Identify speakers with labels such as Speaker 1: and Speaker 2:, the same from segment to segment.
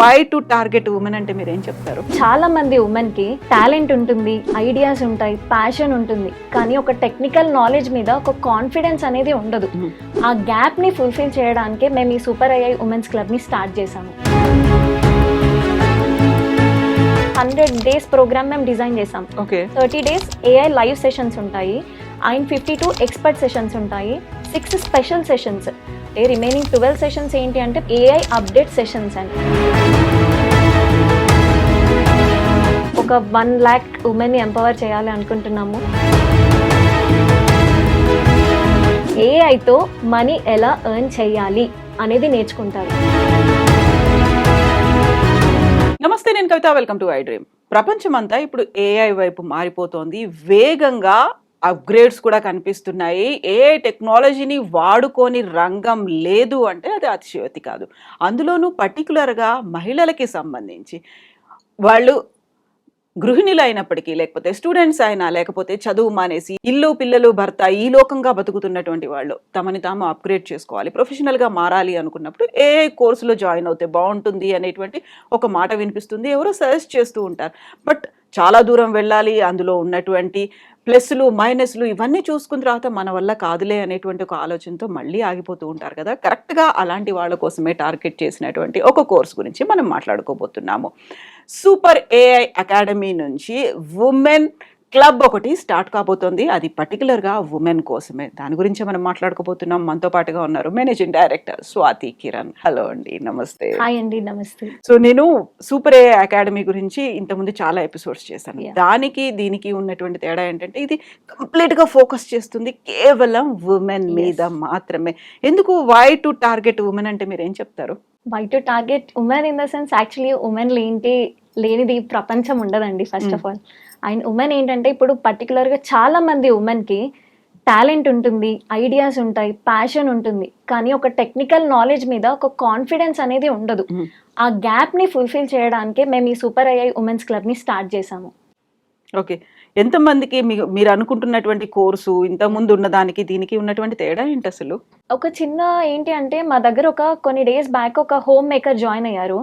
Speaker 1: Why to target women అంటే మీరు ఏం చెప్తారు?
Speaker 2: చాలా మంది ఉమెన్ కి టాలెంట్ ఉంటుంది, ఐడియాస్ ఉంటాయి, ప్యాషన్ ఉంటుంది, కానీ ఒక టెక్నికల్ నాలెడ్జ్ మీద ఒక కాన్ఫిడెన్స్ అనేది ఉండదు. ఆ గ్యాప్ ని ఫుల్ఫిల్ చేయడానికే మేము ఈ సూపర్ AI ఉమెన్స్ క్లబ్ ని స్టార్ట్ చేసాము. 100 days ప్రోగ్రామ్ మేము డిజైన్ చేసాం. 30 days AI లైవ్ సెషన్స్ ఉంటాయి అండ్ 52 ఎక్స్పర్ట్ సెషన్స్ ఉంటాయి, 6 స్పెషల్ సెషన్స్. రిమైనింగ్ 12 సెషన్స్ ఏంటి అంటే AI అప్డేట్ సెషన్స్ అండి. ఒక 1 lakh ఉమెన్ని ఎంపవర్ చేయాలి అనుకుంటున్నాము. ఏఐతో మనీ ఎలా ఎర్న్ చేయాలి అనేది నేర్చుకుంటారు.
Speaker 1: నమస్తే, నేను Kavitha. Welcome to I dream. ప్రపంచమంతా ఇప్పుడు AI వైపు మారిపోతోంది. వేగంగా అప్గ్రేడ్స్ కూడా కనిపిస్తున్నాయి. AI టెక్నాలజీని వాడుకొని రంగం లేదు అంటే అది అతిశయోక్తి కాదు. అందులోనూ పర్టికులర్గా మహిళలకి సంబంధించి వాళ్ళు గృహిణులు అయినప్పటికీ, లేకపోతే స్టూడెంట్స్ అయినా, లేకపోతే చదువు మానేసి ఇల్లు పిల్లలు భర్త ఈ లోకంగా బతుకుతున్నటువంటి వాళ్ళు తమని తాము అప్గ్రేడ్ చేసుకోవాలి, ప్రొఫెషనల్గా మారాలి అనుకున్నప్పుడు AI కోర్సులో జాయిన్ అవుతే బాగుంటుంది అనేటువంటి ఒక మాట వినిపిస్తుంది. ఎవరో సజెస్ట్ చేస్తూ ఉంటారు. బట్ చాలా దూరం వెళ్ళాలి, అందులో ఉన్నటువంటి ప్లస్లు మైనస్లు ఇవన్నీ చూసుకున్న తర్వాత మన వల్ల కాదులే అనేటువంటి ఒక ఆలోచనతో మళ్ళీ ఆగిపోతూ ఉంటారు కదా. కరెక్ట్గా అలాంటి వాళ్ళ కోసమే టార్గెట్ చేసినటువంటి ఒక కోర్స్ గురించి మనం మాట్లాడుకోబోతున్నాము. సూపర్ AI అకాడమీ నుంచి ఉమెన్ క్లబ్ ఒకటి స్టార్ట్ కాబోతోంది. అది పర్టికులర్గా ఉమెన్ కోసమే. దాని గురించి మనం మాట్లాడుకోబోతున్నాం. మనతో పాటుగా ఉన్నారు managing director Swathi Kiran. Hello అండి, నమస్తే.
Speaker 2: హాయ్ అండి, నమస్తే.
Speaker 1: సో నేను సూపర్ AI అకాడమీ గురించి ఇంతకుముందు చాలా ఎపిసోడ్స్ చేశాను. దానికి దీనికి ఉన్నటువంటి తేడా ఏంటంటే ఇది కంప్లీట్గా ఫోకస్ చేస్తుంది కేవలం ఉమెన్ మీద మాత్రమే. ఎందుకు వై టు టార్గెట్ ఉమెన్ అంటే మీరు ఏం చెప్తారు?
Speaker 2: Why to target women in the sense actually women లేనిది ప్రపంచం ఉండదండి first of all. And women ఏంటంటే ఇప్పుడు పర్టికులర్గా చాలా మంది ఉమెన్కి టాలెంట్ ఉంటుంది, ఐడియాస్ ఉంటాయి, ప్యాషన్ ఉంటుంది, కానీ ఒక టెక్నికల్ నాలెడ్జ్ మీద ఒక కాన్ఫిడెన్స్ అనేది ఉండదు. ఆ గ్యాప్ని ఫుల్ఫిల్ చేయడానికే మేము ఈ సూపర్ AI ఉమెన్స్ క్లబ్ని స్టార్ట్ చేసాము.
Speaker 1: ఓకే, ఎంతమందికి మీరు అనుకుంటున్నటువంటి కోర్సు ఇంతకుముందు ఉన్నదానికి దీనికి ఉన్నటువంటి తేడా ఏంటి అసలు?
Speaker 2: ఒక చిన్న ఏంటి అంటే మా దగ్గర కొన్ని డేస్ బ్యాక్ ఒక హోమ్ మేకర్ జాయిన్ అయ్యారు.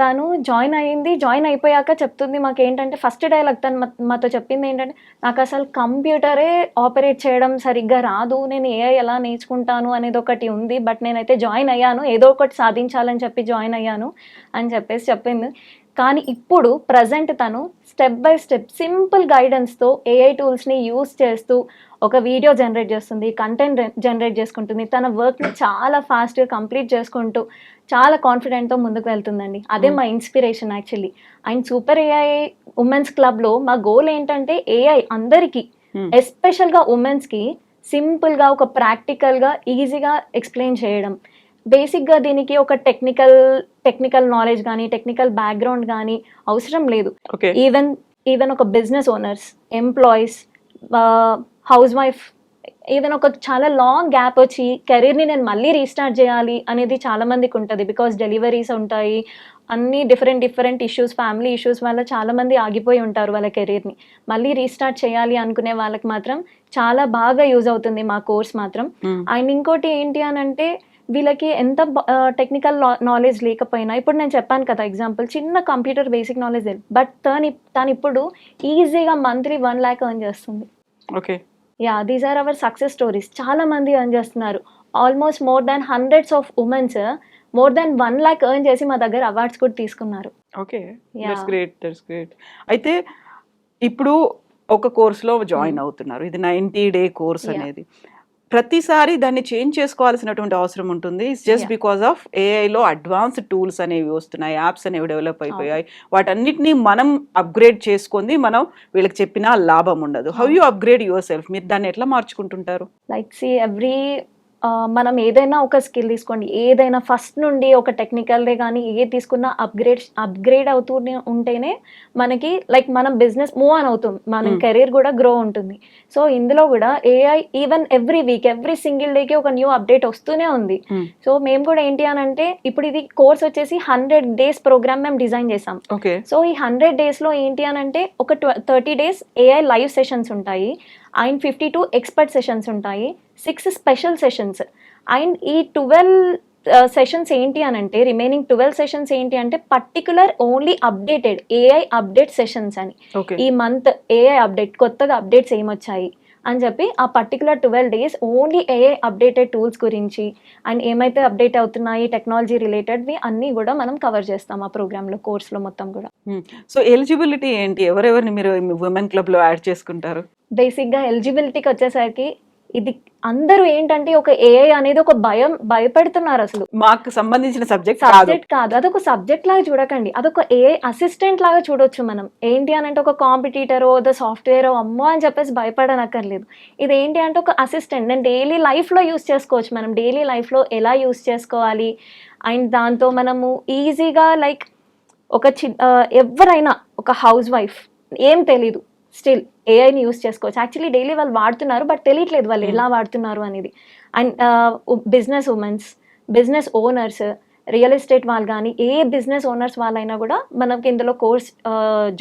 Speaker 2: తను జాయిన్ అయిపోయాక చెప్తుంది మాకు ఏంటంటే ఫస్ట్ డైలాగ్ తను మాతో చెప్పింది ఏంటంటే, నాకు అసలు కంప్యూటరే ఆపరేట్ చేయడం సరిగ్గా రాదు, నేను AI ఎలా నేర్చుకుంటాను అనేది ఒకటి ఉంది, బట్ నేనైతే జాయిన్ అయ్యాను, ఏదో ఒకటి సాధించాలని చెప్పి జాయిన్ అయ్యాను అని చెప్పింది. కానీ ఇప్పుడు ప్రజెంట్ తను స్టెప్ బై స్టెప్ సింపుల్ గైడెన్స్తో AI టూల్స్ని యూస్ చేస్తూ ఒక వీడియో జనరేట్ చేస్తుంది, కంటెంట్ జనరేట్ చేసుకుంటుంది, తన వర్క్ని చాలా ఫాస్ట్గా కంప్లీట్ చేసుకుంటూ చాలా కాన్ఫిడెంట్తో ముందుకు వెళ్తుందండి. అదే మా inspiration actually. And super AI women's క్లబ్లో మా గోల్ ఏంటంటే AI అందరికీ, ఎస్పెషల్గా ఉమెన్స్కి సింపుల్గా ఒక ప్రాక్టికల్గా ఈజీగా ఎక్స్ప్లెయిన్ చేయడం. బేసిక్గా దీనికి ఒక టెక్నికల్ నాలెడ్జ్ కానీ టెక్నికల్ బ్యాక్గ్రౌండ్ కానీ అవసరం లేదు. ఈవెన్ ఒక business owners, employees, house wife, even ఒక చాలా లాంగ్ గ్యాప్ వచ్చి కెరీర్ని నేను మళ్ళీ రీస్టార్ట్ చేయాలి అనేది చాలా మందికి ఉంటుంది. బికాస్ డెలివరీస్ ఉంటాయి, అన్ని డిఫరెంట్ ఇష్యూస్, ఫ్యామిలీ ఇష్యూస్ వల్ల చాలా మంది ఆగిపోయి ఉంటారు వాళ్ళ కెరీర్ని. మళ్ళీ రీస్టార్ట్ చేయాలి అనుకునే వాళ్ళకి మాత్రం చాలా బాగా యూజ్ అవుతుంది మా కోర్స్ మాత్రం. అండ్ ఇంకోటి ఏంటి అని అంటే, వీళ్ళకి ఎంత టెక్నికల్ నాలెడ్జ్ లేకపోయినా, ఇప్పుడు నేను చెప్పాను కదా ఎగ్జాంపుల్, చిన్న కంప్యూటర్ బేసిక్ నాలెడ్జ్ లేదు, బట్ తను ఇప్పుడు ఈజీగా మంత్లీ 1 lakh ఎర్న్ చేస్తుంది.
Speaker 1: Okay,
Speaker 2: these are our success stories. చాలా మంది ఎర్న్ చేస్తున్నారు. Almost more than hundreds of womens more than 1 lakh earn చేసి మా దగ్గర అవార్డ్స్ కూడా తీసుకున్నారు.
Speaker 1: Okay, that's great. అయితే ఇప్పుడు ఒక కోర్సులో జాయిన్ అవుతున్నారు. ఇది 90 day కోర్స్ అనేది. ప్రతిసారి దాన్ని చేంజ్ చేసుకోవాల్సినటువంటి అవసరం ఉంటుంది. జస్ట్ బికాస్ ఆఫ్ ఏఐలో అడ్వాన్స్డ్ టూల్స్ అనేవి వస్తున్నాయి, యాప్స్ అనేవి డెవలప్ అయిపోయాయి. వాటన్నిటిని మనం అప్గ్రేడ్ చేసుకుంది మనం వీళ్ళకి చెప్పినా లాభం ఉండదు. How you upgrade your self? మీరు దాన్ని ఎట్లా మార్చుకుంటుంటారు?
Speaker 2: మనం ఏదైనా ఒక స్కిల్ తీసుకోండి, ఏదైనా ఫస్ట్ నుండి ఒక టెక్నికల్దే కానీ ఏ తీసుకున్నా అప్గ్రేడ్ అవుతూనే ఉంటేనే మనకి మనం బిజినెస్ మూవ్ ఆన్ అవుతుంది, మన కెరీర్ కూడా గ్రో ఉంటుంది. సో ఇందులో కూడా AI even every week, every single డేకి ఒక న్యూ అప్డేట్ వస్తూనే ఉంది. సో మేము కూడా ఏంటి అని అంటే, ఇప్పుడు ఇది కోర్స్ వచ్చేసి 100 days ప్రోగ్రామ్ మేము డిజైన్ చేసాం. సో ఈ 100 daysలో ఏంటి అని అంటే, ఒక 30 days AI లైవ్ సెషన్స్ ఉంటాయి అండ్ 52 ఎక్స్పర్ట్ సెషన్స్ ఉంటాయి, 6 స్పెషల్ సెషన్స్. అండ్ ఈ 12 సెషన్స్ ఏంటి అని అంటే రిమైనింగ్ 12 సెషన్స్ ఏంటి అంటే particular only updated AI update sessions అని.
Speaker 1: ఓకే.
Speaker 2: ఈ మంత్ ఏఐ అప్డేట్ కొత్తగా అప్డేట్స్ ఏమొచ్చాయి అని చెప్పి ఆ particular 12 days only AI updated tools గురించి అండ్ ఏమైతే అప్డేట్ అవుతున్నాయి టెక్నాలజీ రిలేటెడ్వి అన్నీ కూడా మనం కవర్ చేస్తాం ఆ ప్రోగ్రాంలో, కోర్స్లో మొత్తం కూడా.
Speaker 1: సో ఎలిజిబిలిటీ ఏంటి? ఎవరెవరిని మీరు ఉమెన్ క్లబ్ లో యాడ్ చేసుకుంటారు?
Speaker 2: బేసిక్గా ఎలిజిబిలిటీకి వచ్చేసరికి ఇది అందరూ ఏంటంటే ఒక ఏఐ అనేది ఒక భయపెడుతున్నారు అసలు.
Speaker 1: మాకు సంబంధించిన సబ్జెక్ట్ కాదు.
Speaker 2: సబ్జెక్ట్ కాదు, అదొక సబ్జెక్ట్ లాగా చూడకండి, అదొక ఏఐ అసిస్టెంట్ లాగా చూడొచ్చు మనం. ఏంటి అని అంటే ఒక కాంపిటీటరో ద సాఫ్ట్వేర్ అమ్మో అని చెప్పేసి భయపడనక్కర్లేదు. ఇది ఏంటి అంటే ఒక అసిస్టెంట్, నేను డైలీ లైఫ్లో యూస్ చేసుకోవచ్చు. మనం డైలీ లైఫ్లో ఎలా యూస్ చేసుకోవాలి అండ్ దాంతో మనము ఈజీగా లైక్ ఒక ఎవరైనా ఒక హౌస్ వైఫ్ ఏం తెలీదు స్టిల్ ఏఐని యూస్ చేసుకోవచ్చు. యాక్చువల్లీ డైలీ వాళ్ళు వాడుతున్నారు బట్ తెలియట్లేదు వాళ్ళు ఎలా వాడుతున్నారు అనేది. And business women's, business owners, real estate వాళ్ళు కానీ ఏ బిజినెస్ ఓనర్స్ వాళ్ళైనా కూడా మనకి ఇందులో కోర్స్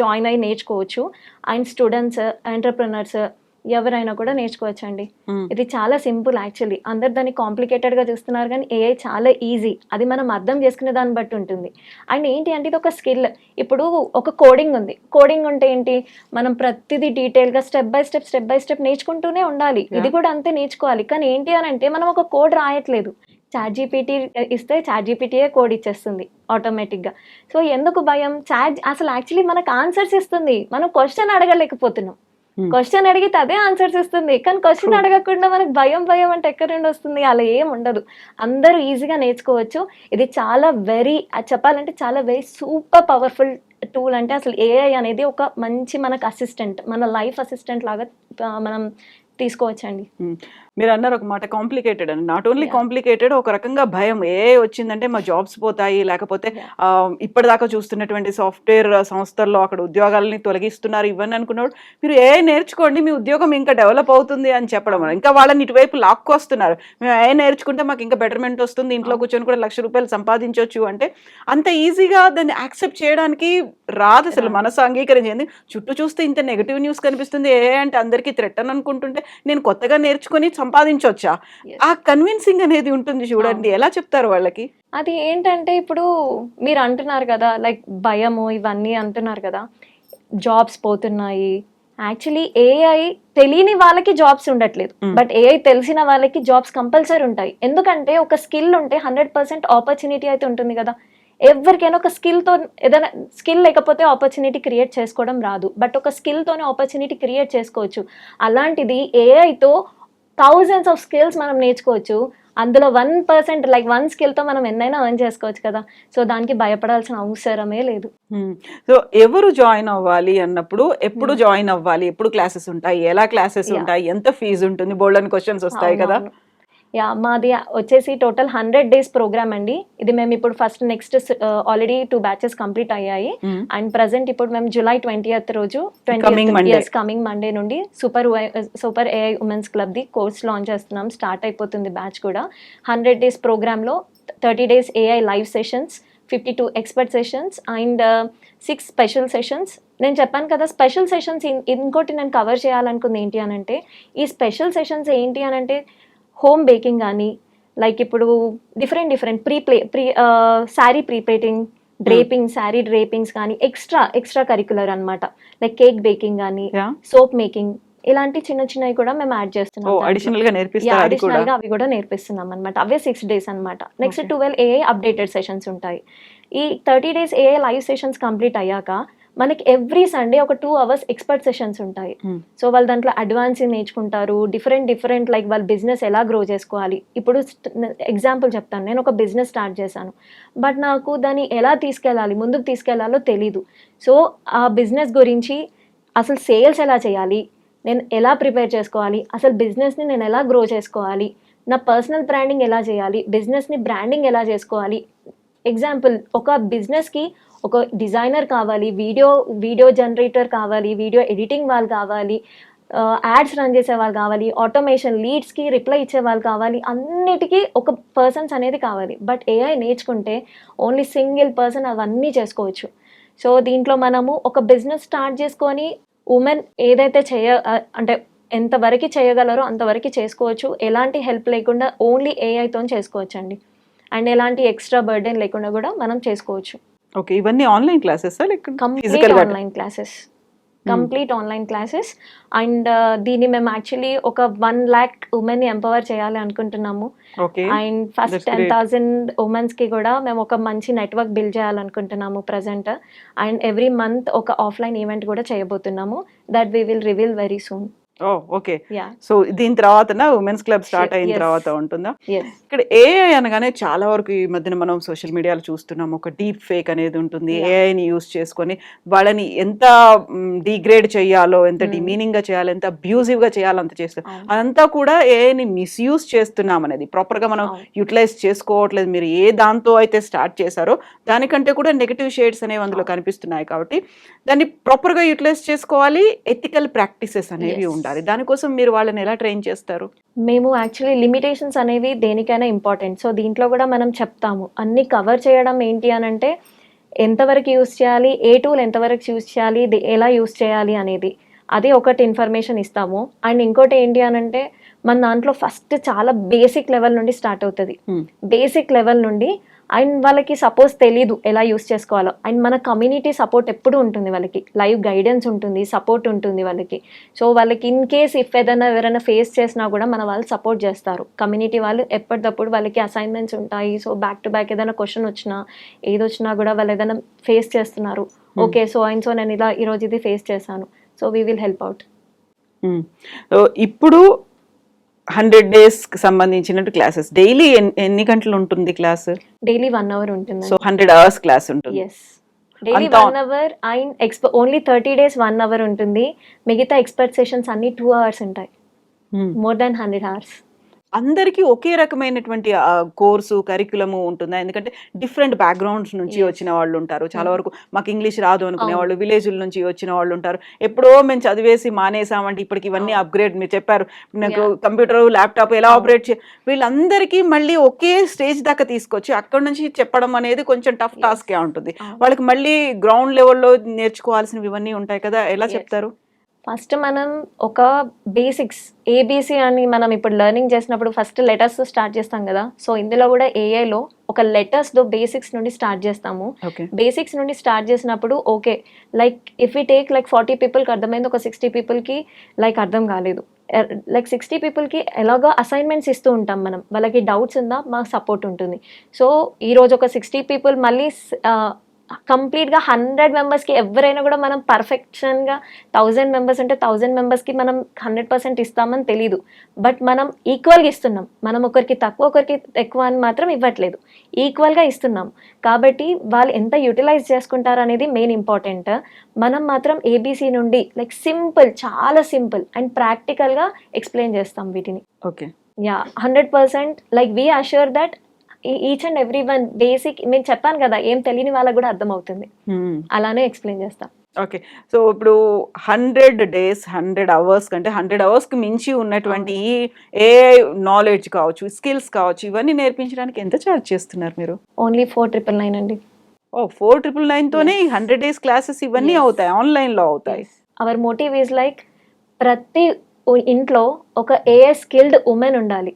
Speaker 2: జాయిన్ అయ్యి నేర్చుకోవచ్చు. అండ్ స్టూడెంట్స్, ఎంటర్ప్రినర్స్ ఎవరైనా కూడా నేర్చుకోవచ్చు అండి. ఇది చాలా సింపుల్ యాక్చువల్లీ. అందరు దాన్ని కాంప్లికేటెడ్గా చూస్తున్నారు కానీ ఏఐ చాలా ఈజీ. అది మనం అర్థం చేసుకునే దాన్ని బట్టి ఉంటుంది. అండ్ ఏంటి అంటే ఇది ఒక స్కిల్. ఇప్పుడు ఒక కోడింగ్ ఉంది, కోడింగ్ ఉంటే ఏంటి మనం ప్రతిదీ డీటెయిల్గా స్టెప్ బై స్టెప్ నేర్చుకుంటూనే ఉండాలి. ఇది కూడా అంతే నేర్చుకోవాలి. కానీ ఏంటి అని అంటే మనం ఒక కోడ్ రాయట్లేదు, చాట్‌జీపీటీ ఇస్తే చాట్‌జీపీటీయే కోడ్ ఇచ్చేస్తుంది ఆటోమేటిక్గా. సో ఎందుకు భయం? అసలు యాక్చువల్లీ మనకు ఆన్సర్స్ ఇస్తుంది, మనం క్వశ్చన్ అడగలేకపోతున్నాం. క్వశ్చన్ అడిగితే అదే ఆన్సర్స్ ఇస్తుంది, కానీ క్వశ్చన్ అడగకుండా మనకు భయం అంటే ఎక్కడి నుండి వస్తుంది? అలా ఏం ఉండదు, అందరూ ఈజీగా నేర్చుకోవచ్చు. ఇది చాలా చెప్పాలంటే చాలా వెరీ సూపర్ పవర్ఫుల్ టూల్. అంటే అసలు ఏఐ అనేది ఒక మంచి మనకు అసిస్టెంట్, మన లైఫ్ అసిస్టెంట్ లాగా మనం తీసుకోవచ్చండి.
Speaker 1: మీరు అన్నారు ఒక మాట కాంప్లికేటెడ్ అని. నాట్ ఓన్లీ కాంప్లికేటెడ్, ఒక రకంగా భయం. ఏ వచ్చిందంటే మా జాబ్స్ పోతాయి, లేకపోతే ఇప్పటిదాకా చూస్తున్నటువంటి సాఫ్ట్వేర్ సంస్థల్లో అక్కడ ఉద్యోగాలని తొలగిస్తున్నారు ఇవన్నీ అనుకున్నప్పుడు మీరు ఏ నేర్చుకోండి మీ ఉద్యోగం ఇంకా డెవలప్ అవుతుంది అని చెప్పడం, ఇంకా వాళ్ళని ఇటువైపు లాక్కొస్తున్నారు. మేము ఏ నేర్చుకుంటే మాకు ఇంకా బెటర్మెంట్ వస్తుంది, ఇంట్లో కూర్చొని కూడా ₹1,00,000 సంపాదించవచ్చు అంటే అంత ఈజీగా దాన్ని యాక్సెప్ట్ చేయడానికి రాదు అసలు, మనసు అంగీకరించింది. చుట్టూ చూస్తే ఇంత నెగిటివ్ న్యూస్ కనిపిస్తుంది. ఏ అంటే అందరికీ థ్రెట్ అని అనుకుంటుంటే నేను కొత్తగా నేర్చుకొని సంపాదించవచ్చా? ఆ కన్విన్సింగ్ అనేది ఉంటుంది చూడండి, ఎలా చెప్తారు వాళ్ళకి?
Speaker 2: అది ఏంటంటే ఇప్పుడు మీరు అంటున్నారు కదా లైక్ భయము ఇవన్నీ అంటున్నారు కదా, జాబ్స్ పోతున్నాయి. యాక్చువల్లీ ఏఐ తెలియని వాళ్ళకి జాబ్స్ ఉండట్లేదు, బట్ ఏఐ తెలిసిన వాళ్ళకి జాబ్స్ కంపల్సరీ ఉంటాయి. ఎందుకంటే ఒక స్కిల్ ఉంటే 100% ఆపర్చునిటీ అయితే ఉంటుంది కదా. ఎవరికైనా ఒక స్కిల్తో, ఏదైనా స్కిల్ లేకపోతే ఆపర్చునిటీ క్రియేట్ చేసుకోవడం రాదు, బట్ ఒక స్కిల్తోనే ఆపర్చునిటీ క్రియేట్ చేసుకోవచ్చు. అలాంటిది ఏఐతో థౌజండ్స్ ఆఫ్ స్కిల్స్ మనం నేర్చుకోవచ్చు. అందులో 1% లైక్ 1 స్కిల్తో మనం ఎన్నైనా ఎర్న్ చేసుకోవచ్చు కదా. సో దానికి భయపడాల్సిన అవసరమే లేదు.
Speaker 1: సో ఎవరు జాయిన్ అవ్వాలి అన్నప్పుడు ఎప్పుడు జాయిన్ అవ్వాలి, ఎప్పుడు క్లాసెస్ ఉంటాయి, ఎలా క్లాసెస్ ఉంటాయి, ఎంత ఫీజు ఉంటుంది, బోల్డన్ క్వశ్చన్స్ వస్తాయి కదా.
Speaker 2: మాది వచ్చేసి టోటల్ 100 days ప్రోగ్రామ్ అండి. ఇది మేము ఇప్పుడు first next already 2 batches complete అయ్యాయి. అండ్ ప్రజెంట్ ఇప్పుడు మేము July 20th రోజు కమింగ్ మండే నుండి super AI women's club the course launch చేస్తున్నాం. స్టార్ట్ అయిపోతుంది బ్యాచ్ కూడా. 100 days ప్రోగ్రాంలో 30 days AI live sessions, 52 expert sessions and 6 special sessions. నేను చెప్పాను కదా స్పెషల్ సెషన్స్. ఇంకోటి నేను కవర్ చేయాలనుకుంది ఏంటి అని అంటే, ఈ స్పెషల్ సెషన్స్ ఏంటి అని అంటే హోమ్ బేకింగ్ కానీ, లైక్ ఇప్పుడు different sari pre-pleating, draping, sari డ్రేపింగ్స్ కానీ ఎక్స్ట్రా కరిక్యులర్ అనమాట. లైక్ కేక్ బేకింగ్ కానీ, సోప్ మేకింగ్, ఇలాంటి చిన్నవి కూడా మేము యాడ్ చేస్తున్నాం. అడిషనల్ గా అవి కూడా నేర్పిస్తున్నాం అనమాట. అవే 6 days అనమాట. నెక్స్ట్ 12 ఏఐ అప్డేటెడ్ సెషన్స్ ఉంటాయి. ఈ 30 days AI live sessions complete అయ్యాక మనకి ఎవ్రీ సండే ఒక 2 hours ఎక్స్పర్ట్ సెషన్స్ ఉంటాయి. సో వాళ్ళు దాంట్లో అడ్వాన్స్ నేర్చుకుంటారు, డిఫరెంట్ లైక్ వాళ్ళ బిజినెస్ ఎలా గ్రో చేసుకోవాలి. ఇప్పుడు ఎగ్జాంపుల్ చెప్తాను, నేను ఒక బిజినెస్ స్టార్ట్ చేశాను, బట్ నాకు దాన్ని ఎలా ముందుకు తీసుకెళ్లాలో తెలీదు. సో ఆ బిజినెస్ గురించి అసలు సేల్స్ ఎలా చేయాలి, నేను ఎలా ప్రిపేర్ చేసుకోవాలి, అసలు బిజినెస్ని నేను ఎలా గ్రో చేసుకోవాలి, నా పర్సనల్ బ్రాండింగ్ ఎలా చేయాలి, బిజినెస్ని బ్రాండింగ్ ఎలా చేసుకోవాలి. ఎగ్జాంపుల్, ఒక బిజినెస్కి ఒక డిజైనర్ కావాలి, వీడియో జనరేటర్ కావాలి, వీడియో ఎడిటింగ్ వాళ్ళు కావాలి, యాడ్స్ రన్ చేసే వాళ్ళు కావాలి, ఆటోమేషన్ లీడ్స్కి రిప్లై ఇచ్చే వాళ్ళు కావాలి, అన్నిటికీ ఒక పర్సన్స్ అనేది కావాలి. బట్ ఏఐ నేర్చుకుంటే ఓన్లీ సింగిల్ పర్సన్ అవన్నీ చేసుకోవచ్చు. సో దీంట్లో మనము ఒక బిజినెస్ స్టార్ట్ చేసుకొని ఉమెన్ ఏదైతే అంటే ఎంతవరకు చేయగలరో అంతవరకు చేసుకోవచ్చు. ఎలాంటి హెల్ప్ లేకుండా ఓన్లీ ఏఐతో చేసుకోవచ్చు అండి. అండ్ ఎలాంటి ఎక్స్ట్రా బర్డెన్ లేకుండా కూడా మనం చేసుకోవచ్చు.
Speaker 1: ఓకే, ఇవన్నీ online classes
Speaker 2: complete online classes, complete online classes. And దీన్ని మేము యాక్చువల్లీ ఒక 1 lakh ఉమెన్ని ఎంపవర్ చేయాలి అనుకుంటున్నాము.
Speaker 1: ఓకే,
Speaker 2: అండ్ ఫస్ట్ 10,000 ఉమెన్స్ కి కూడా మేము ఒక మంచి నెట్వర్క్ బిల్డ్ చేయాలనుకుంటున్నాము ప్రజెంట్. అండ్ ఎవ్రీ మంత్ ఒక ఆఫ్లైన్ ఈవెంట్ కూడా చేయబోతున్నాము, that we will reveal very soon.
Speaker 1: Okay.
Speaker 2: Yeah,
Speaker 1: so దీని తర్వాత ఉమెన్స్ క్లబ్ స్టార్ట్ అయిన తర్వాత ఉంటుందా? ఇక్కడ ఏఐ అనగానే చాలా వరకు ఈ మధ్యన మనం సోషల్ మీడియాలో చూస్తున్నాం, ఒక డీప్ ఫేక్ అనేది ఉంటుంది. ఏఐని యూస్ చేసుకొని వాళ్ళని ఎంత డిగ్రేడ్ చేయాలో, ఎంత డిమీనింగ్ గా చేయాలో, ఎంత అబ్యూజివ్ గా చేయాలో అంత చేస్తాం. అదంతా కూడా ఏఐని మిస్యూజ్ చేస్తున్నాం అనేది ప్రాపర్ గా మనం యూటిలైజ్ చేసుకోవట్లేదు. మీరు ఏ దాంతో అయితే స్టార్ట్ చేశారో దానికంటే కూడా నెగటివ్ షేడ్స్ అనేవి అందులో కనిపిస్తున్నాయి. కాబట్టి దాన్ని ప్రాపర్ గా యూటిలైజ్ చేసుకోవాలి, ఎథికల్ ప్రాక్టీసెస్ అనేవి ఉండాలి. దానికోసం మీరు వాళ్ళని ఎలా ట్రైన్ చేస్తారు?
Speaker 2: మేము యాక్చువల్లీ లిమిటేషన్స్ అనేవి దేనికైనా ఇంపార్టెంట్. సో దీంట్లో కూడా మనం చెప్తాము అన్ని కవర్ చేయడం ఏంటి అని అంటే ఎంతవరకు యూస్ చేయాలి, ఏ టూల్ ఎంతవరకు యూస్ చేయాలి, ఎలా యూస్ చేయాలి అనేది, అది ఒకటి ఇన్ఫర్మేషన్ ఇస్తాము. అండ్ ఇంకోటి ఏంటి అని అంటే మన దాంట్లో ఫస్ట్ చాలా బేసిక్ లెవెల్ నుండి స్టార్ట్ అవుతుంది. బేసిక్ లెవెల్ నుండి అండ్ వాళ్ళకి సపోజ్ తెలీదు ఎలా యూస్ చేసుకోవాలో, అండ్ మన కమ్యూనిటీ సపోర్ట్ ఎప్పుడు ఉంటుంది, వాళ్ళకి లైవ్ గైడెన్స్ ఉంటుంది, సపోర్ట్ ఉంటుంది వాళ్ళకి. సో వాళ్ళకి ఇన్ కేస్ ఇఫ్ ఏదైనా ఎవరైనా ఫేస్ చేసినా కూడా మన వాళ్ళు సపోర్ట్ చేస్తారు. కమ్యూనిటీ వాళ్ళు ఎప్పటికప్పుడు వాళ్ళకి అసైన్మెంట్స్ ఉంటాయి. సో బ్యాక్ టు బ్యాక్ ఏదైనా క్వశ్చన్ వచ్చినా ఏదొచ్చినా కూడా వాళ్ళు ఏదైనా ఫేస్ చేస్తున్నారు, ఓకే సో అండ్ సో నేను ఇలా ఈరోజు ఇది ఫేస్ చేశాను, so we will help out.
Speaker 1: ఇప్పుడు 100 days కి సంబంధించినట్టు క్లాసెస్ డైలీ ఎన్ని గంటలు ఉంటుంది క్లాస్?
Speaker 2: డైలీ 1 hour ఉంటుంది.
Speaker 1: సో 100 hours క్లాస్ ఉంటుంది.
Speaker 2: Yes, daily 1 hour. And only 30 days 1 hour ఉంటుంది. మిగతా ఎక్స్పర్ట్ సెషన్స్ అన్ని 2 hours ఉంటాయి. More than 100 hours.
Speaker 1: అందరికీ ఒకే రకమైనటువంటి కోర్సు కరికులము ఉంటుందా? ఎందుకంటే డిఫరెంట్ బ్యాక్గ్రౌండ్స్ నుంచి వచ్చిన వాళ్ళు ఉంటారు. చాలా వరకు మాకు ఇంగ్లీష్ రాదు అనుకునే వాళ్ళు, విలేజ్ల నుంచి వచ్చిన వాళ్ళు ఉంటారు. ఎప్పుడో మేము చదివేసి మానేసామంటే ఇప్పటికి ఇవన్నీ అప్గ్రేడ్, మీరు చెప్పారు నాకు కంప్యూటర్ ల్యాప్టాప్ ఎలా ఆపరేట్ వీళ్ళందరికీ మళ్ళీ ఒకే స్టేజ్ దాకా తీసుకొచ్చి అక్కడ నుంచి చెప్పడం అనేది కొంచెం టఫ్ టాస్కే ఉంటుంది. వాళ్ళకి మళ్ళీ గ్రౌండ్ లెవెల్లో నేర్చుకోవాల్సినవి ఇవన్నీ ఉంటాయి కదా, ఎలా చెప్తారు?
Speaker 2: ఫస్ట్ మనం ఒక బేసిక్స్ ఏబిసి అని మనం ఇప్పుడు లెర్నింగ్ చేసినప్పుడు ఫస్ట్ లెటర్స్ స్టార్ట్ చేస్తాం కదా. సో ఇందులో కూడా ఏఐలో ఒక లెటర్స్ దో బేసిక్స్ నుండి స్టార్ట్ చేస్తాము. బేసిక్స్ నుండి స్టార్ట్ చేసినప్పుడు okay like if we take like 40 peopleకి అర్థమైంది, ఒక 60 peopleకి లైక్ అర్థం కాలేదు. లైక్ 60 peopleకి ఎలాగో అసైన్మెంట్స్ ఇస్తూ ఉంటాం మనం, వాళ్ళకి డౌట్స్ ఉందా మాకు సపోర్ట్ ఉంటుంది. సో ఈరోజు ఒక 60 people మళ్ళీ కంప్లీట్గా 100 members-కి ఎవరైనా కూడా మనం పర్ఫెక్షన్గా 1000 members ఉంటే 1000 members-కి మనం 100% ఇస్తామని తెలీదు. బట్ మనం ఈక్వల్గా ఇస్తున్నాం. మనం ఒకరికి తక్కువ ఒకరికి ఎక్కువ అని మాత్రం ఇవ్వట్లేదు, ఈక్వల్గా ఇస్తున్నాం. కాబట్టి వాళ్ళు ఎంత యూటిలైజ్ చేసుకుంటారు అనేది మెయిన్ ఇంపార్టెంట్. మనం మాత్రం ఏబిసి నుండి లైక్ సింపుల్, చాలా సింపుల్ అండ్ ప్రాక్టికల్గా ఎక్స్ప్లెయిన్ చేస్తాం వీటిని.
Speaker 1: Okay,
Speaker 2: ya 100% like we assure that each and every one basic, నేను చెప్పాను కదా ఏం తెలియని వాళ్ళకి కూడా అర్థం అవుతుంది, అలానే ఎక్స్ప్లెయిన్ చేస్తాం.
Speaker 1: ఓకే, సో ఇప్పుడు 100 days 100 hours కంటే 100 hours-కి మించి ఉన్నటువంటి ఈ ఏఐ నాలెడ్జ్ కావచ్చు, స్కిల్స్ కావచ్చు, ఇవన్నీ నేర్పించడానికి ఎంత ఛార్జ్ చేస్తున్నారు మీరు?
Speaker 2: ఓన్లీ 4,999 అండి.
Speaker 1: 4,999తోనే 100 days క్లాసెస్ ఇవన్నీ అవుతాయి, ఆన్లైన్లో అవుతాయి.
Speaker 2: అవర్ మోటివ్ ఈజ్ లైక్ ప్రతి ఇంట్లో ఒక ఏఐ స్కిల్డ్ ఉమెన్ ఉండాలి.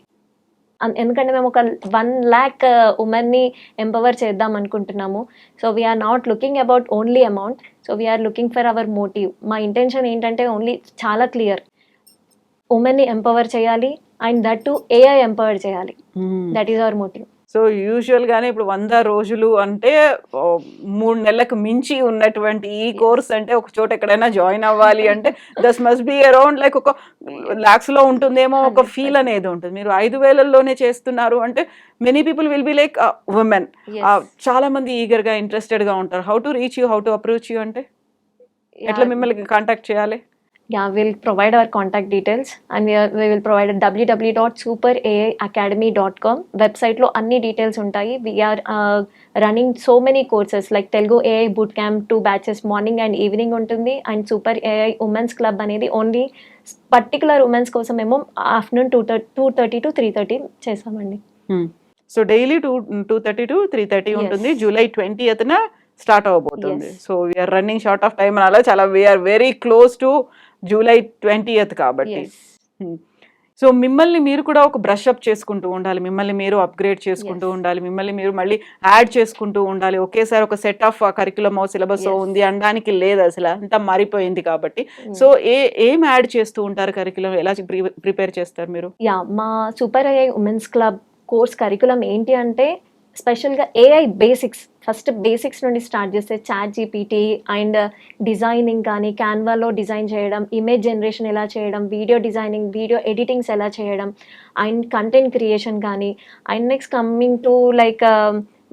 Speaker 2: ఎందుకంటే మేము ఒక 1 lakh ఉమెన్ని ఎంపవర్ చేద్దాం అనుకుంటున్నాము. So we're not looking about only amount, so we're looking for our motive. మా ఇంటెన్షన్ ఏంటంటే ఓన్లీ చాలా క్లియర్, ఉమెన్ని ఎంపవర్ చేయాలి and that to AI empower చేయాలి. That is our motive.
Speaker 1: So యూజువల్గానే ఇప్పుడు 100 రోజులు అంటే 3 నెలలకు మించి ఉన్నటువంటి ఈ కోర్స్ అంటే ఒక చోట ఎక్కడైనా జాయిన్ అవ్వాలి అంటే దస్ మస్ట్ బి అరౌండ్ లైక్ ఒక lakhs-లో ఉంటుందేమో ఒక ఫీల్ అనేది ఉంటుంది. మీరు 5,000-లోనే చేస్తున్నారు అంటే many people will be like women, చాలా మంది ఈగర్గా ఇంట్రెస్టెడ్గా ఉంటారు. How to reach you, how to approach you అంటే ఎట్లా మిమ్మల్ని కాంటాక్ట్ చేయాలి?
Speaker 2: Yeah, we'll provide our contact details and we will provide at www.superaiacademy.com. Website lo anni details untayi. We are running so many courses like Telugu AI Bootcamp, 2 batches morning and evening untundi, and Super AI Women's Club anedi only particular women's kosam emo afternoon 2:30 to 3:30 చేసామండి.
Speaker 1: So daily 2:30 to 3:30 ఉంటుంది. July 20th start అవబోతుంది. So we're running short of time అనాలా, చాలా we're very close to July 20th కాబట్టి so మిమ్మల్ని మీరు కూడా ఒక బ్రష్ అప్ చేసుకుంటూ ఉండాలి, మిమ్మల్ని మీరు అప్గ్రేడ్ చేసుకుంటూ
Speaker 2: Yes.
Speaker 1: ఉండాలి, మిమ్మల్ని మీరు మళ్ళీ యాడ్ చేసుకుంటూ ఉండాలి. ఒకేసారి ఒక set of curriculum syllabus
Speaker 2: Yes.
Speaker 1: ఉంది అనడానికి లేదు, అసలు అంతా మారిపోయింది కాబట్టి.
Speaker 2: Mm.
Speaker 1: సో ఏం యాడ్ చేస్తూ ఉంటారు కరికులం, ఎలా ప్రిపేర్ చేస్తారు మీరు?
Speaker 2: యా, మా super AI women's club course curriculum ఏంటి అంటే స్పెషల్గా AI బేసిక్స్, ఫస్ట్ బేసిక్స్ నుండి స్టార్ట్ చేస్తే ChatGPT అండ్ డిజైనింగ్ కానీ, క్యాన్వాలో డిజైన్ చేయడం, ఇమేజ్ జనరేషన్ ఎలా చేయడం, వీడియో డిజైనింగ్, వీడియో ఎడిటింగ్స్ ఎలా చేయడం, అండ్ కంటెంట్ క్రియేషన్ కానీ, and next coming to like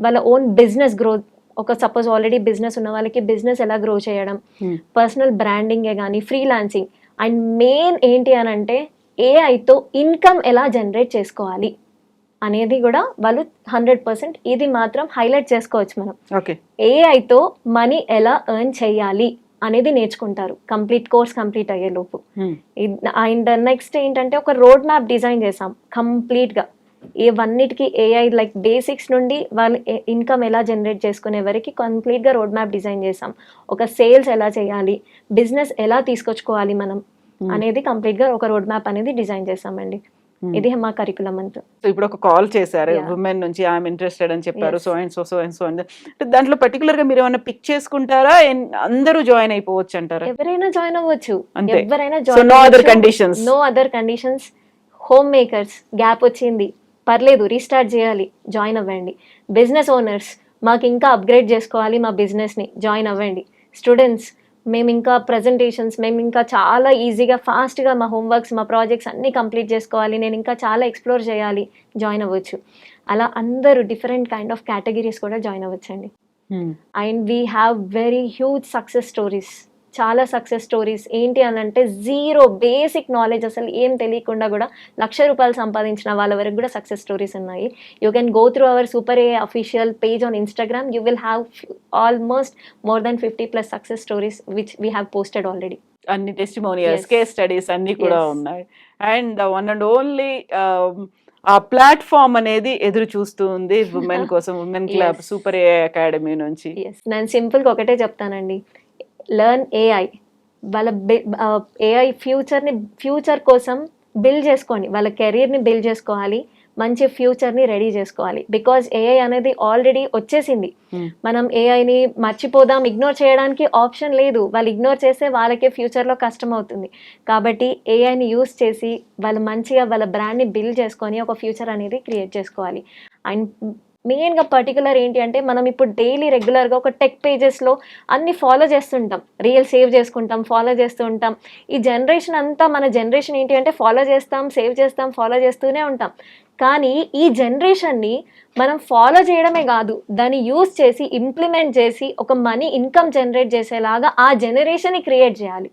Speaker 2: వాళ్ళ ఓన్ బిజినెస్ గ్రోత్. ఒక సపోజ్ ఆల్రెడీ బిజినెస్ ఉన్న వాళ్ళకి బిజినెస్ ఎలా గ్రో చేయడం, పర్సనల్ బ్రాండింగే కానీ, ఫ్రీలాన్సింగ్, అండ్ మెయిన్ ఏంటి అని అంటే ఏఐతో ఇన్కమ్ ఎలా జనరేట్ చేసుకోవాలి అనేది కూడా వాళ్ళు 100% ఇది మాత్రం హైలైట్ చేసుకోవచ్చు. మనం
Speaker 1: ఓకే,
Speaker 2: ఏఐతో మనీ ఎలా ఎర్న్ చేయాలి అనేది నేర్చుకుంటారు కోర్స్ కంప్లీట్ అయ్యే లోపు. అండ్ నెక్స్ట్ ఏంటంటే ఒక రోడ్ మ్యాప్ డిజైన్ చేసాం కంప్లీట్గా. ఇవన్నిటికీ ఏఐ లైక్ బేసిక్స్ నుండి వాళ్ళు ఇన్కమ్ ఎలా జనరేట్ చేసుకునే వరకు కంప్లీట్గా రోడ్ మ్యాప్ డిజైన్ చేసాం. ఒక సేల్స్ ఎలా చేయాలి, బిజినెస్ ఎలా తీసుకొచ్చుకోవాలి మనం అనేది కంప్లీట్గా ఒక రోడ్ మ్యాప్ అనేది డిజైన్ చేసామండి. ఇది మా కరికులం అంతా.
Speaker 1: సో ఇప్పుడు ఒక కాల్ చేశారు
Speaker 2: Yeah.
Speaker 1: ఉమెన్ నుంచి, ఐఎమ్ ఇంట్రెస్టెడ్ అని చెప్పారు,
Speaker 2: Yes.
Speaker 1: సో అండ్ సో అంటే దాంట్లో పర్టికులర్ గా మీరు ఏమైనా పిక్ చేసుకుంటారా, అందరూ జాయిన్ అయిపోవచ్చు అంటారా?
Speaker 2: ఎవరైనా జాయిన్ అవ్వచ్చు,
Speaker 1: అంతే.
Speaker 2: ఎవరైనా
Speaker 1: so
Speaker 2: join
Speaker 1: no other conditions.
Speaker 2: No other conditions. Home makers gap వచ్చింది, పర్లేదు రీస్టార్ట్ చేయాలి, జాయిన్ అవ్వండి. బిజినెస్ ఓనర్స్ మాకు ఇంకా అప్గ్రేడ్ చేసుకోవాలి మా బిజినెస్ని, జాయిన్ అవ్వండి. స్టూడెంట్స్ మేము ఇంకా ప్రజెంటేషన్స్, మేము ఇంకా చాలా ఈజీగా ఫాస్ట్గా మా హోంవర్క్స్, మా ప్రాజెక్ట్స్ అన్నీ కంప్లీట్ చేసుకోవాలి, నేను ఇంకా చాలా ఎక్స్ప్లోర్ చేయాలి, జాయిన్ అవ్వచ్చు. అలా అందరూ డిఫరెంట్ కైండ్ ఆఫ్ కేటగిరీస్ కూడా జాయిన్ అవ్వచ్చండి. And we have very huge success stories, చాలా సక్సెస్ స్టోరీస్. ఏంటి అని అంటే జీరో బేసిక్ నాలెడ్జ్, అసలు ఏం తెలియకుండా కూడా ₹1,00,000 సంపాదించిన వాళ్ళ వరకు కూడా సక్సెస్ స్టోరీస్ ఉన్నాయి. You can go through our super AI official page on Instagram. You will have almost more than 50+ success stories which we have posted already.
Speaker 1: అన్ని టెస్టిమోనియల్స్,
Speaker 2: Yes.
Speaker 1: కేస్ స్టడీస్ అన్ని కూడా
Speaker 2: Yes.
Speaker 1: ఉన్నాయి. And the one and only ఆ platform అనేది ఎదురు చూస్తూ ఉంది women కోసం, women club
Speaker 2: Yes.
Speaker 1: Super AI academy నుంచి.
Speaker 2: Yes. నేను సింపుల్గా ఒకటే చెప్తానండి, లెర్న్ AI. వాళ్ళ AI ఫ్యూచర్ కోసం బిల్డ్ చేసుకోండి, వాళ్ళ కెరీర్ని బిల్డ్ చేసుకోవాలి, మంచి ఫ్యూచర్ని రెడీ చేసుకోవాలి. బికాజ్ AI అనేది ఆల్రెడీ వచ్చేసింది. మనం ఏఐని మర్చిపోదాం, ఇగ్నోర్ చేయడానికి ఆప్షన్ లేదు. వాళ్ళు ఇగ్నోర్ చేస్తే వాళ్ళకే ఫ్యూచర్లో కష్టం అవుతుంది. కాబట్టి ఏఐని యూస్ చేసి వాళ్ళు మంచిగా వాళ్ళ బ్రాండ్ని బిల్డ్ చేసుకొని ఒక ఫ్యూచర్ అనేది క్రియేట్ చేసుకోవాలి. అండ్ మెయిన్గా పర్టికులర్ ఏంటి అంటే మనం ఇప్పుడు డైలీ రెగ్యులర్గా ఒక టెక్ పేజెస్లో అన్ని ఫాలో చేస్తుంటాం, రీల్ సేవ్ చేసుకుంటాం, ఫాలో చేస్తూ ఉంటాం. ఈ జనరేషన్ అంతా, మన జనరేషన్ ఏంటి అంటే ఫాలో చేస్తాం, సేవ్ చేస్తాం, ఫాలో చేస్తూనే ఉంటాం. కానీ ఈ జనరేషన్ని మనం ఫాలో చేయడమే కాదు, దాన్ని యూస్ చేసి ఇంప్లిమెంట్ చేసి ఒక మనీ ఇన్కమ్ జనరేట్ చేసేలాగా ఆ జనరేషన్ని క్రియేట్ చేయాలి.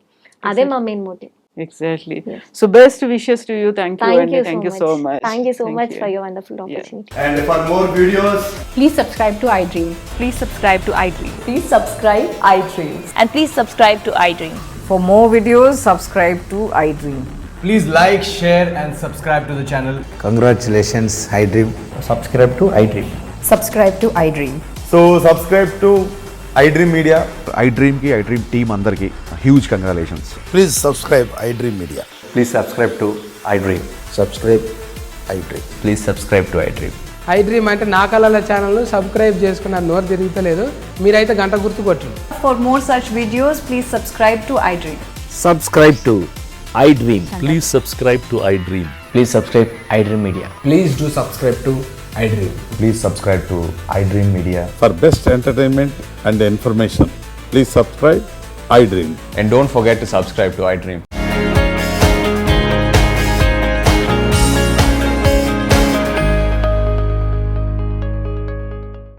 Speaker 2: అదే మా main motive.
Speaker 1: Exactly. So best wishes to you. Thank you, Andy. Thank you so much.
Speaker 2: Thank you so much for your wonderful opportunity.
Speaker 3: And for more videos,
Speaker 4: Please subscribe to iDream.
Speaker 5: Please subscribe to iDream.
Speaker 4: Please subscribe iDream.
Speaker 5: And please subscribe to iDream.
Speaker 4: For more videos, subscribe to iDream.
Speaker 3: please like, share and subscribe to the channel.
Speaker 6: Congratulations, iDream.
Speaker 7: Subscribe to iDream.
Speaker 4: Subscribe to iDream.
Speaker 3: So subscribe to iDream Media.
Speaker 8: iDream team అందరికి huge congratulations.
Speaker 6: Please subscribe iDream Media.
Speaker 7: Please subscribe to iDream.
Speaker 6: Subscribe iDream.
Speaker 7: Please subscribe to iDream.
Speaker 9: iDream అంటే నా కళల ఛానల్ను subscribe చేసుకున్న నోరు తిరుగుతలేదు, మీరైతే గంట గుర్తు కొట్టండి.
Speaker 4: For more such videos, please subscribe to iDream.
Speaker 7: Subscribe to iDream.
Speaker 10: Please subscribe to iDream.
Speaker 7: Please subscribe iDream Media.
Speaker 3: Please do subscribe to iDream.
Speaker 7: Please subscribe to iDream Media.
Speaker 8: For best entertainment and information, please subscribe iDream.
Speaker 7: And don't forget to subscribe to iDream.